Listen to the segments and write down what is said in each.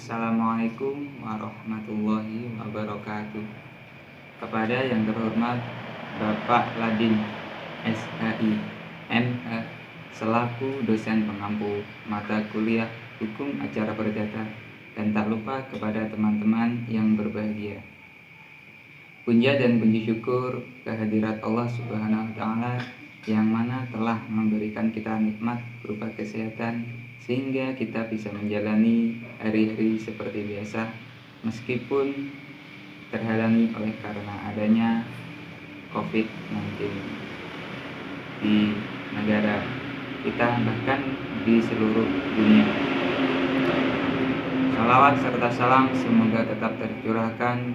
Assalamualaikum warahmatullahi wabarakatuh. Kepada yang terhormat Bapak Ladin SHI MH selaku dosen pengampu mata kuliah Hukum Acara Perdata, dan tak lupa kepada teman-teman yang berbahagia. Puja dan puji syukur kehadirat Allah Subhanahu wa Ta'ala yang mana telah memberikan kita nikmat berupa kesehatan sehingga kita bisa menjalani hari-hari seperti biasa meskipun terhalangi oleh karena adanya COVID-19 di negara kita bahkan di seluruh dunia. Salawat serta salam semoga tetap tercurahkan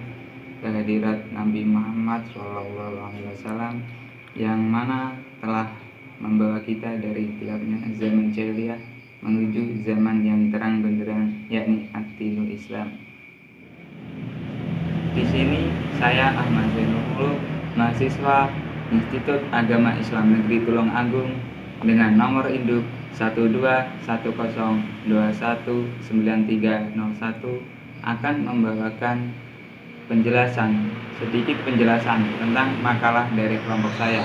kehadirat Nabi Muhammad SAW yang mana telah membawa kita dari gelapnya zaman jahiliyah menuju zaman yang terang benderang, yakni ad-dinul Islam. Di sini saya Ahmad Zainul, mahasiswa Institut Agama Islam Negeri Tulung Agung dengan nomor induk 121021931 akan membawakan sedikit penjelasan tentang makalah dari kelompok saya,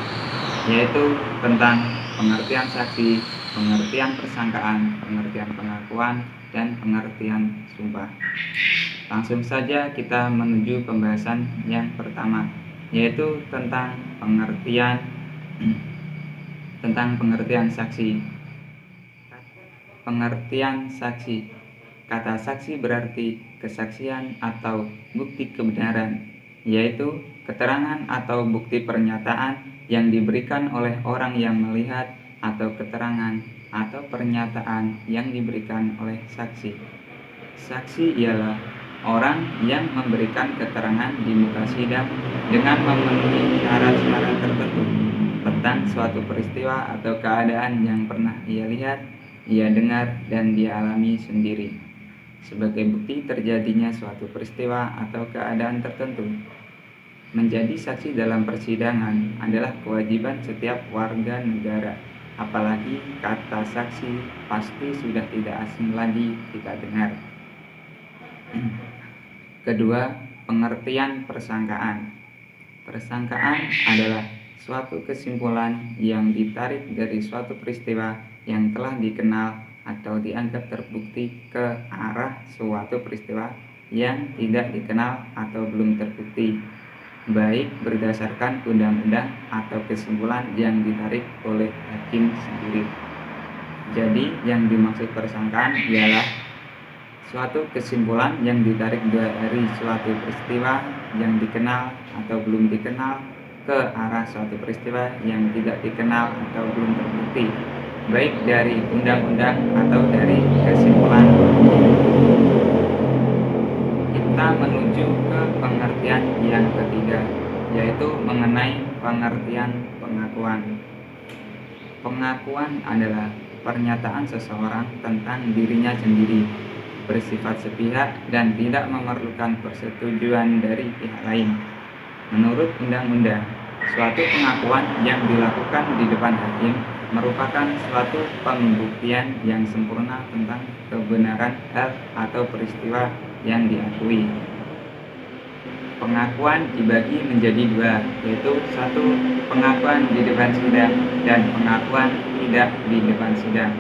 yaitu tentang pengertian saksi, pengertian persangkaan, pengertian pengakuan, dan pengertian sumpah. Langsung saja kita menuju pembahasan yang pertama, yaitu tentang pengertian saksi. Pengertian saksi. Kata saksi berarti kesaksian atau bukti kebenaran, yaitu keterangan atau bukti pernyataan yang diberikan oleh orang yang melihat atau keterangan atau pernyataan yang diberikan oleh saksi. Saksi ialah orang yang memberikan keterangan di muka sidang dengan memenuhi syarat-syarat tertentu tentang suatu peristiwa atau keadaan yang pernah ia lihat, ia dengar, dan dia alami sendiri. Sebagai bukti terjadinya suatu peristiwa atau keadaan tertentu. Menjadi saksi dalam persidangan adalah kewajiban setiap warga negara. Apalagi kata saksi pasti sudah tidak asing lagi kita dengar. Kedua, pengertian persangkaan. Persangkaan adalah suatu kesimpulan yang ditarik dari suatu peristiwa yang telah dikenal atau dianggap terbukti ke arah suatu peristiwa yang tidak dikenal atau belum terbukti, baik berdasarkan undang-undang atau kesimpulan yang ditarik oleh hakim sendiri. Jadi yang dimaksud persangkaan ialah suatu kesimpulan yang ditarik dari suatu peristiwa yang dikenal atau belum dikenal ke arah suatu peristiwa yang tidak dikenal atau belum terbukti, baik dari undang-undang atau dari kesimpulan. Kita menuju ke pengertian yang ketiga, yaitu mengenai pengertian pengakuan. Pengakuan adalah pernyataan seseorang tentang dirinya sendiri, bersifat sepihak dan tidak memerlukan persetujuan dari pihak lain. Menurut undang-undang, suatu pengakuan yang dilakukan di depan hakim merupakan suatu pembuktian yang sempurna tentang kebenaran hal atau peristiwa yang diakui. Pengakuan dibagi menjadi dua, yaitu satu, pengakuan di depan sidang, dan pengakuan tidak di depan sidang.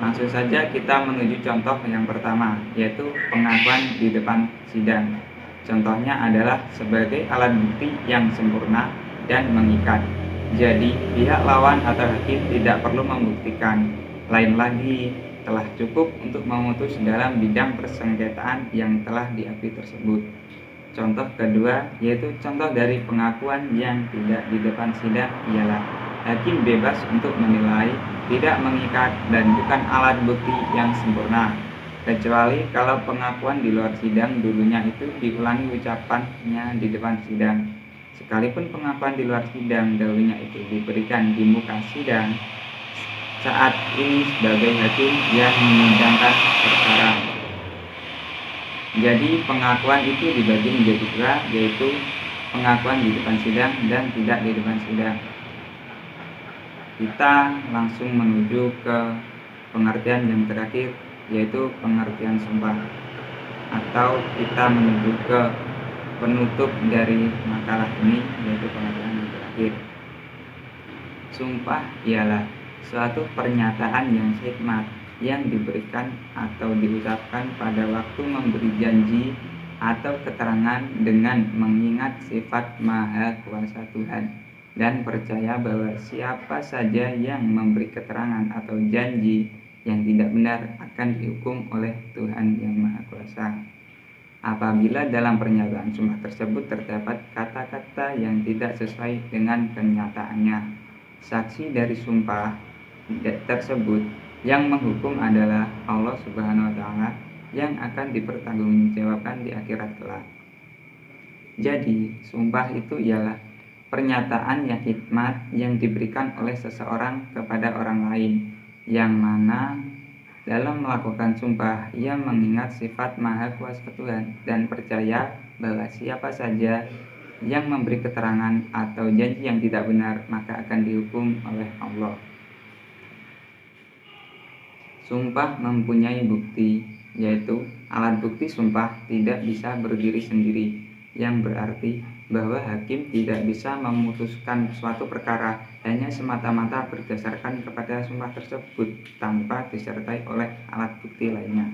Langsung saja kita menuju contoh yang pertama, yaitu pengakuan di depan sidang. Contohnya adalah sebagai alat bukti yang sempurna dan mengikat. Jadi pihak lawan atau hakim tidak perlu membuktikan. Lain lagi, telah cukup untuk memutus dalam bidang persengketaan yang telah diakui tersebut. Contoh kedua, yaitu contoh dari pengakuan yang tidak di depan sidang ialah hakim bebas untuk menilai, tidak mengikat, dan bukan alat bukti yang sempurna, kecuali kalau pengakuan di luar sidang dulunya itu diulangi ucapannya di depan sidang. Sekalipun pengakuan di luar sidang dahulunya itu diberikan di muka sidang, saat ini sebagai hakim yang menyidangkan perkara. Jadi pengakuan itu dibagi menjadi dua, yaitu pengakuan di depan sidang dan tidak di depan sidang. Kita langsung menuju ke pengertian yang terakhir, yaitu pengertian sumpah. atau kita menuju ke penutup dari makalah ini, yaitu pengajaran yang terakhir. Sumpah ialah suatu pernyataan yang hikmat yang diberikan atau diucapkan pada waktu memberi janji atau keterangan dengan mengingat sifat Maha Kuasa Tuhan dan percaya bahwa siapa saja yang memberi keterangan atau janji yang tidak benar akan dihukum oleh Tuhan yang Maha Kuasa. Apabila dalam pernyataan sumpah tersebut terdapat kata-kata yang tidak sesuai dengan kenyataannya, saksi dari sumpah tersebut yang menghukum adalah Allah Subhanahu wa Ta'ala yang akan dipertanggungjawabkan di akhirat kelak. Jadi, sumpah itu ialah pernyataan yang hikmat yang diberikan oleh seseorang kepada orang lain, yang mana dalam melakukan sumpah ia mengingat sifat Maha Kuasa Tuhan dan percaya bahwa siapa saja yang memberi keterangan atau janji yang tidak benar maka akan dihukum oleh Allah. Sumpah mempunyai bukti, yaitu alat bukti sumpah tidak bisa berdiri sendiri, yang berarti bahwa hakim tidak bisa memutuskan suatu perkara hanya semata-mata berdasarkan kepada sumpah tersebut tanpa disertai oleh alat bukti lainnya.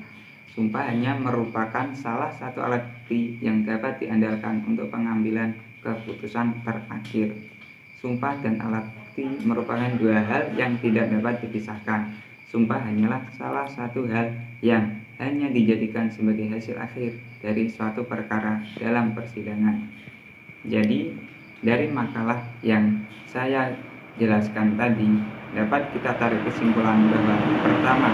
Sumpah hanya merupakan salah satu alat bukti yang dapat diandalkan untuk pengambilan keputusan terakhir. Sumpah dan alat bukti merupakan dua hal yang tidak dapat dipisahkan. Sumpah hanyalah salah satu hal yang hanya dijadikan sebagai hasil akhir dari suatu perkara dalam persidangan. Jadi, dari makalah yang saya jelaskan tadi, dapat kita tarik kesimpulan bahwa pertama,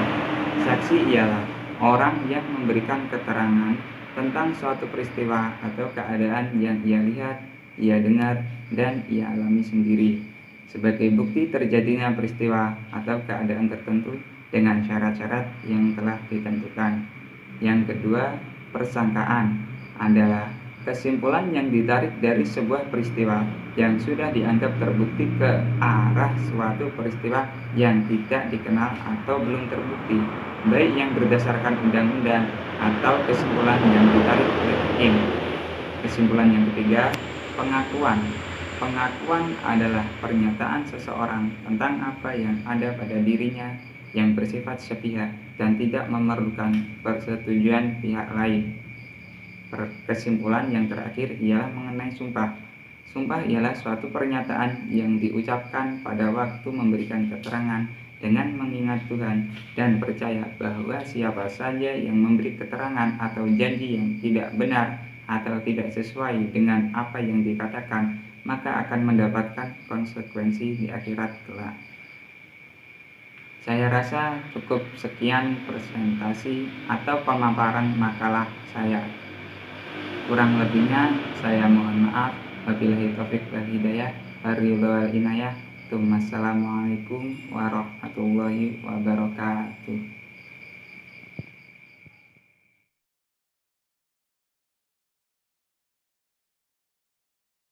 saksi ialah orang yang memberikan keterangan tentang suatu peristiwa atau keadaan yang ia lihat, ia dengar, dan ia alami sendiri sebagai bukti terjadinya peristiwa atau keadaan tertentu dengan syarat-syarat yang telah ditentukan. Yang kedua, persangkaan adalah kesimpulan yang ditarik dari sebuah peristiwa yang sudah dianggap terbukti ke arah suatu peristiwa yang tidak dikenal atau belum terbukti, baik yang berdasarkan undang-undang atau kesimpulan yang ditarik oleh hakim. Kesimpulan yang ketiga, pengakuan. Pengakuan adalah pernyataan seseorang tentang apa yang ada pada dirinya yang bersifat sepihak dan tidak memerlukan persetujuan pihak lain. Kesimpulan yang terakhir ialah mengenai sumpah. Sumpah ialah suatu pernyataan yang diucapkan pada waktu memberikan keterangan dengan mengingat Tuhan dan percaya bahwa siapa saja yang memberi keterangan atau janji yang tidak benar atau tidak sesuai dengan apa yang dikatakan, maka akan mendapatkan konsekuensi di akhirat kelak. Saya rasa cukup sekian presentasi atau pemaparan makalah saya. Kurang lebihnya saya mohon maaf. Wabillahi taufik wal hidayah, waridho wal inayah. Assalamualaikum warahmatullahi wabarakatuh.